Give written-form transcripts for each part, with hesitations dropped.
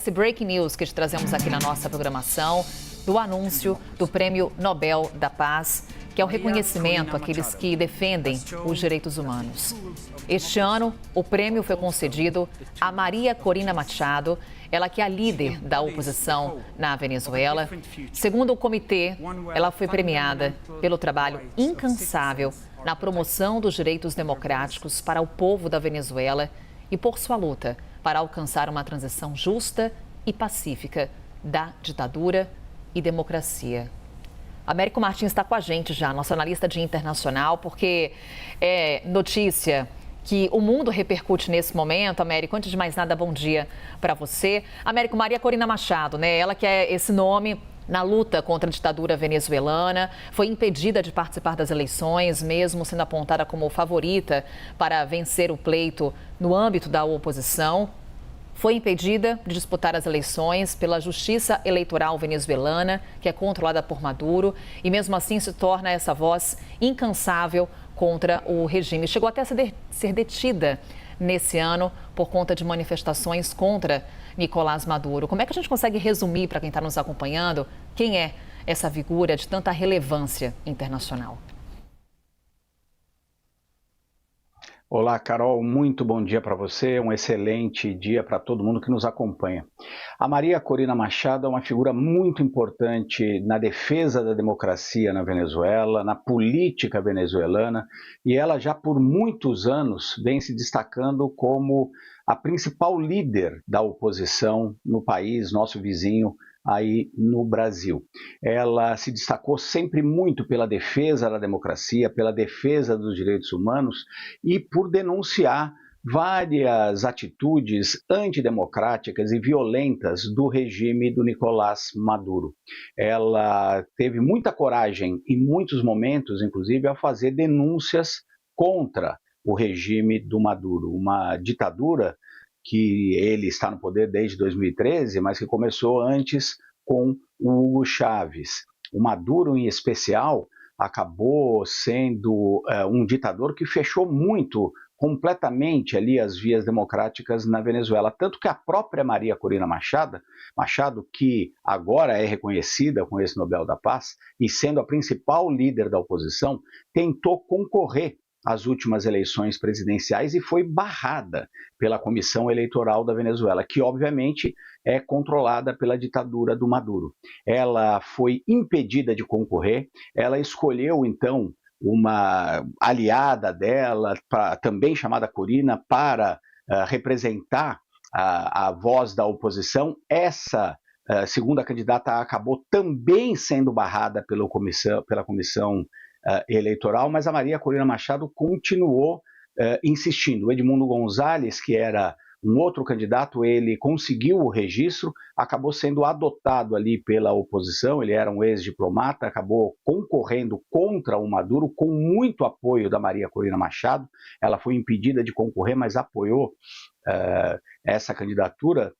Esse breaking news que te trazemos aqui na nossa programação do anúncio do Prêmio Nobel da Paz, que é o reconhecimento àqueles que defendem os direitos humanos. Este ano, o prêmio foi concedido a Maria Corina Machado, ela que é a líder da oposição na Venezuela. Segundo o comitê, ela foi premiada pelo trabalho incansável na promoção dos direitos democráticos para o povo da Venezuela e por sua luta para alcançar uma transição justa e pacífica da ditadura e democracia. Américo Martins está com a gente já, nosso analista de internacional, porque é notícia que o mundo repercute nesse momento. Américo, antes de mais nada, bom dia para você. Américo, Maria Corina Machado, né? Ela que é esse nome na luta contra a ditadura venezuelana, foi impedida de participar das eleições, mesmo sendo apontada como favorita para vencer o pleito no âmbito da oposição. Foi impedida de disputar as eleições pela Justiça Eleitoral venezuelana, que é controlada por Maduro, e mesmo assim se torna essa voz incansável contra o regime. Chegou até a ser detida nesse ano por conta de manifestações contra Nicolás Maduro. Como é que a gente consegue resumir para quem está nos acompanhando quem é essa figura de tanta relevância internacional? Olá, Carol, muito bom dia para você, um excelente dia para todo mundo que nos acompanha. A Maria Corina Machado é uma figura muito importante na defesa da democracia na Venezuela, na política venezuelana, e ela já por muitos anos vem se destacando como a principal líder da oposição no país, nosso vizinho, aí no Brasil. Ela se destacou sempre muito pela defesa da democracia, pela defesa dos direitos humanos e por denunciar várias atitudes antidemocráticas e violentas do regime do Nicolás Maduro. Ela teve muita coragem, em muitos momentos, inclusive, a fazer denúncias contra o regime do Maduro, uma ditadura que ele está no poder desde 2013, mas que começou antes com o Hugo Chávez. O Maduro, em especial, acabou sendo um ditador que fechou completamente ali as vias democráticas na Venezuela, tanto que a própria Maria Corina Machado, que agora é reconhecida com esse Nobel da Paz, e sendo a principal líder da oposição, tentou concorrer às últimas eleições presidenciais e foi barrada pela Comissão Eleitoral da Venezuela, que obviamente é controlada pela ditadura do Maduro. Ela foi impedida de concorrer, ela escolheu então uma aliada dela, também chamada Corina, para representar a voz da oposição. Essa segunda candidata acabou também sendo barrada pela comissão eleitoral, mas a Maria Corina Machado continuou insistindo. O Edmundo Gonzalez, que era um outro candidato, ele conseguiu o registro, acabou sendo adotado ali pela oposição, ele era um ex-diplomata, acabou concorrendo contra o Maduro com muito apoio da Maria Corina Machado. Ela foi impedida de concorrer, mas apoiou essa candidatura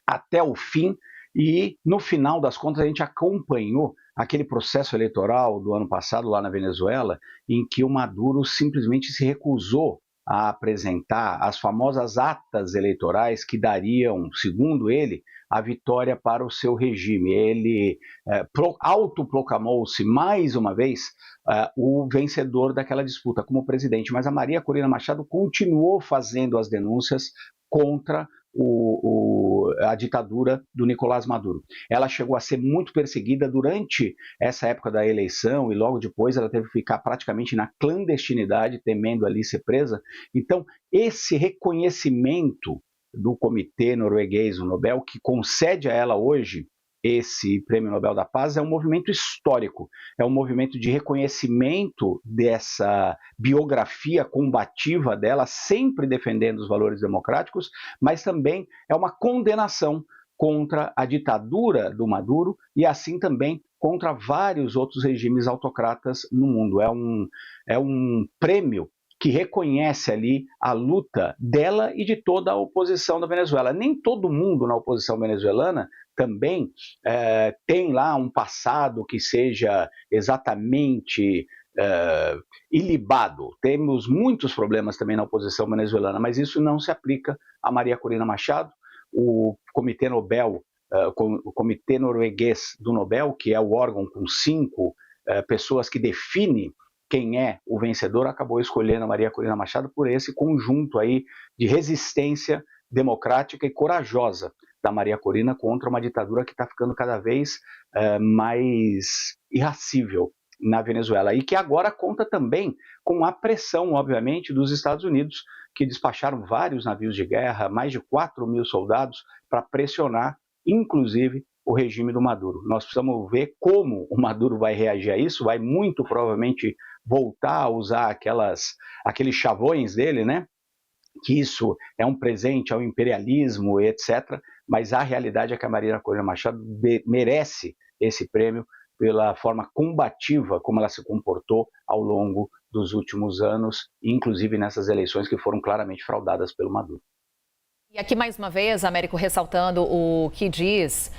até o fim. E, no final das contas, a gente acompanhou aquele processo eleitoral do ano passado lá na Venezuela, em que o Maduro simplesmente se recusou a apresentar as famosas atas eleitorais que dariam, segundo ele, a vitória para o seu regime. Ele autoproclamou-se mais uma vez o vencedor daquela disputa como presidente, mas a Maria Corina Machado continuou fazendo as denúncias contra a ditadura do Nicolás Maduro. Ela chegou a ser muito perseguida durante essa época da eleição e logo depois ela teve que ficar praticamente na clandestinidade, temendo ali ser presa. Então, esse reconhecimento do Comitê Norueguês, o Nobel, que concede a ela hoje esse Prêmio Nobel da Paz, é um movimento histórico, é um movimento de reconhecimento dessa biografia combativa dela, sempre defendendo os valores democráticos, mas também é uma condenação contra a ditadura do Maduro e assim também contra vários outros regimes autocratas no mundo. É um prêmio que reconhece ali a luta dela e de toda a oposição da Venezuela. Nem todo mundo na oposição venezuelana também tem lá um passado que seja exatamente ilibado. Temos muitos problemas também na oposição venezuelana, mas isso não se aplica a Maria Corina Machado, o Comitê Nobel, o Comitê Norueguês do Nobel, que é o órgão com 5 pessoas que define quem é o vencedor, acabou escolhendo a Maria Corina Machado por esse conjunto aí de resistência democrática e corajosa da Maria Corina contra uma ditadura que está ficando cada vez mais irracível na Venezuela e que agora conta também com a pressão, obviamente, dos Estados Unidos, que despacharam vários navios de guerra, mais de 4.000 soldados, para pressionar, inclusive, o regime do Maduro. Nós precisamos ver como o Maduro vai reagir a isso, vai muito provavelmente voltar a usar aqueles chavões dele, né? Que isso é um presente ao imperialismo, etc. Mas a realidade é que a Maria Corina Machado merece esse prêmio pela forma combativa como ela se comportou ao longo dos últimos anos, inclusive nessas eleições que foram claramente fraudadas pelo Maduro. E aqui, mais uma vez, Américo, ressaltando o que diz,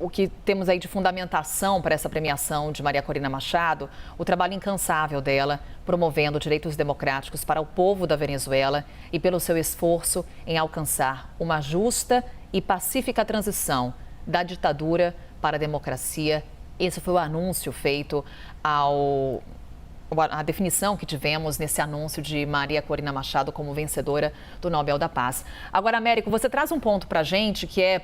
o que temos aí de fundamentação para essa premiação de Maria Corina Machado, o trabalho incansável dela, promovendo direitos democráticos para o povo da Venezuela e pelo seu esforço em alcançar uma justa e pacífica transição da ditadura para a democracia. Esse foi o anúncio feito a definição que tivemos nesse anúncio de Maria Corina Machado como vencedora do Nobel da Paz. Agora, Américo, você traz um ponto para a gente que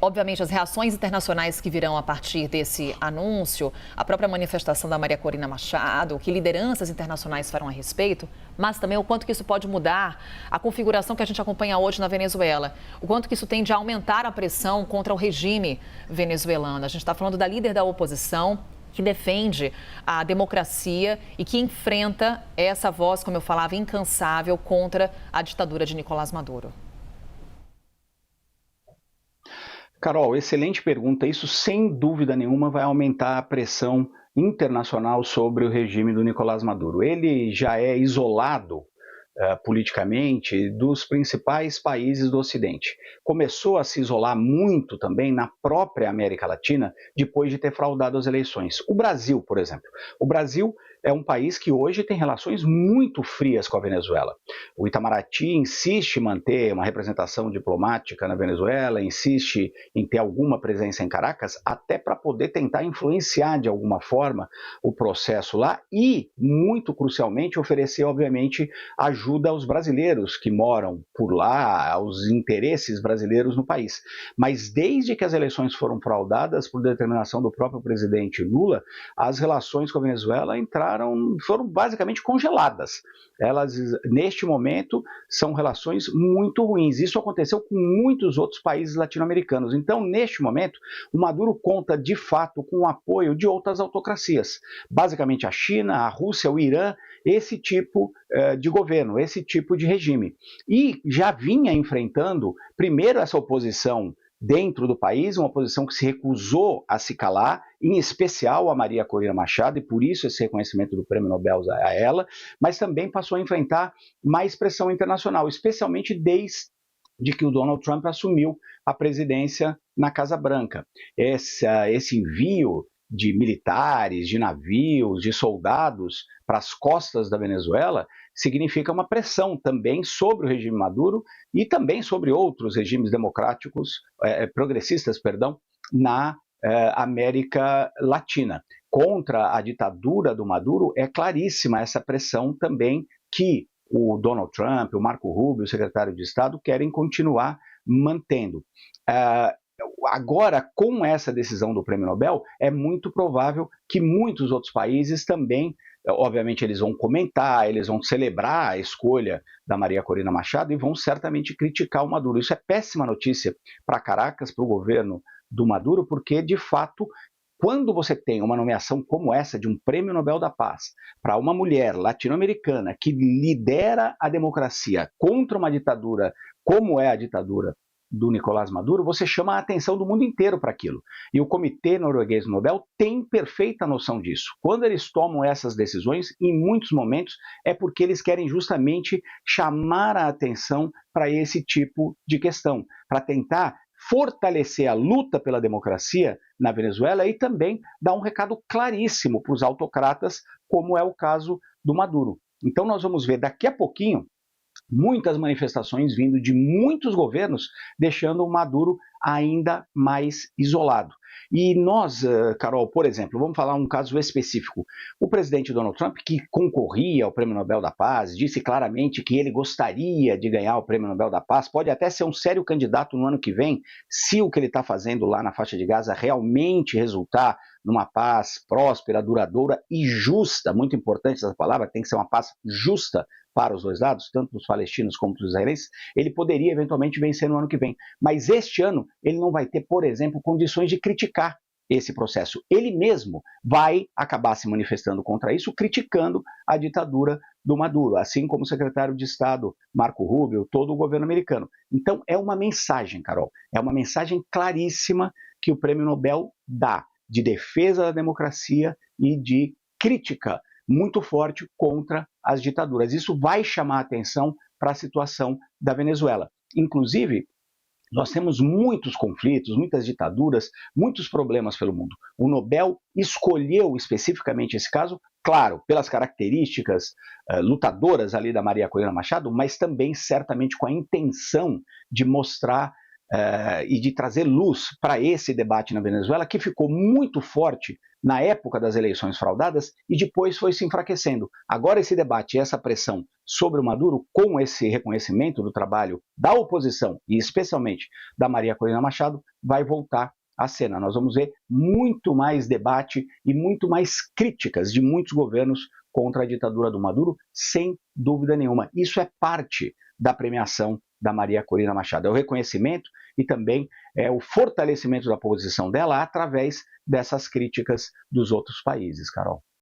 obviamente, as reações internacionais que virão a partir desse anúncio, a própria manifestação da Maria Corina Machado, que lideranças internacionais farão a respeito, mas também o quanto que isso pode mudar a configuração que a gente acompanha hoje na Venezuela, o quanto que isso tende a aumentar a pressão contra o regime venezuelano. A gente está falando da líder da oposição, que defende a democracia e que enfrenta essa voz, como eu falava, incansável contra a ditadura de Nicolás Maduro. Carol, excelente pergunta. Isso, sem dúvida nenhuma, vai aumentar a pressão internacional sobre o regime do Nicolás Maduro. Ele já é isolado politicamente dos principais países do Ocidente. Começou a se isolar muito também na própria América Latina depois de ter fraudado as eleições. O Brasil, por exemplo. O Brasil é um país que hoje tem relações muito frias com a Venezuela. O Itamaraty insiste em manter uma representação diplomática na Venezuela, insiste em ter alguma presença em Caracas, até para poder tentar influenciar de alguma forma o processo lá e, muito crucialmente, oferecer, obviamente, ajuda aos brasileiros que moram por lá, aos interesses brasileiros no país. Mas desde que as eleições foram fraudadas por determinação do próprio presidente Lula, as relações com a Venezuela foram basicamente congeladas. Elas, neste momento, são relações muito ruins. Isso aconteceu com muitos outros países latino-americanos. Então, neste momento, o Maduro conta, de fato, com o apoio de outras autocracias. Basicamente a China, a Rússia, o Irã, esse tipo de governo, esse tipo de regime. E já vinha enfrentando, primeiro, essa oposição dentro do país, uma oposição que se recusou a se calar, em especial a Maria Corina Machado, e por isso esse reconhecimento do Prêmio Nobel a ela, mas também passou a enfrentar mais pressão internacional, especialmente desde que o Donald Trump assumiu a presidência na Casa Branca. Esse envio de militares, de navios, de soldados para as costas da Venezuela significa uma pressão também sobre o regime Maduro e também sobre outros regimes democráticos, progressistas, na América Latina. Contra a ditadura do Maduro, é claríssima essa pressão também que o Donald Trump, o Marco Rubio, o secretário de Estado, querem continuar mantendo. Agora, com essa decisão do Prêmio Nobel, é muito provável que muitos outros países também, obviamente, eles vão comentar, eles vão celebrar a escolha da Maria Corina Machado e vão certamente criticar o Maduro. Isso é péssima notícia para Caracas, para o governo do Maduro, porque, de fato, quando você tem uma nomeação como essa de um Prêmio Nobel da Paz para uma mulher latino-americana que lidera a democracia contra uma ditadura como é a ditadura do Nicolás Maduro, você chama a atenção do mundo inteiro para aquilo. E o Comitê Norueguês do Nobel tem perfeita noção disso. Quando eles tomam essas decisões, em muitos momentos, é porque eles querem justamente chamar a atenção para esse tipo de questão, para tentar fortalecer a luta pela democracia na Venezuela e também dar um recado claríssimo para os autocratas, como é o caso do Maduro. Então nós vamos ver daqui a pouquinho muitas manifestações vindo de muitos governos, deixando o Maduro ainda mais isolado. E nós, Carol, por exemplo, vamos falar um caso específico. O presidente Donald Trump, que concorria ao Prêmio Nobel da Paz, disse claramente que ele gostaria de ganhar o Prêmio Nobel da Paz, pode até ser um sério candidato no ano que vem, se o que ele está fazendo lá na faixa de Gaza realmente resultar numa paz próspera, duradoura e justa, muito importante essa palavra, tem que ser uma paz justa para os dois lados, tanto dos palestinos como dos israelenses, ele poderia eventualmente vencer no ano que vem. Mas este ano ele não vai ter, por exemplo, condições de criticar esse processo. Ele mesmo vai acabar se manifestando contra isso, criticando a ditadura do Maduro, assim como o secretário de Estado Marco Rubio, todo o governo americano. Então é uma mensagem, Carol, é uma mensagem claríssima que o Prêmio Nobel dá de defesa da democracia e de crítica muito forte contra as ditaduras. Isso vai chamar a atenção para a situação da Venezuela. Inclusive, nós temos muitos conflitos, muitas ditaduras, muitos problemas pelo mundo. O Nobel escolheu especificamente esse caso, claro, pelas características lutadoras ali da Maria Corina Machado, mas também certamente com a intenção de mostrar e de trazer luz para esse debate na Venezuela, que ficou muito forte na época das eleições fraudadas e depois foi se enfraquecendo. Agora esse debate e essa pressão sobre o Maduro, com esse reconhecimento do trabalho da oposição, e especialmente da Maria Corina Machado, vai voltar à cena. Nós vamos ver muito mais debate e muito mais críticas de muitos governos contra a ditadura do Maduro, sem dúvida nenhuma. Isso é parte da premiação da Maria Corina Machado. É o reconhecimento e também é o fortalecimento da posição dela através dessas críticas dos outros países, Carol.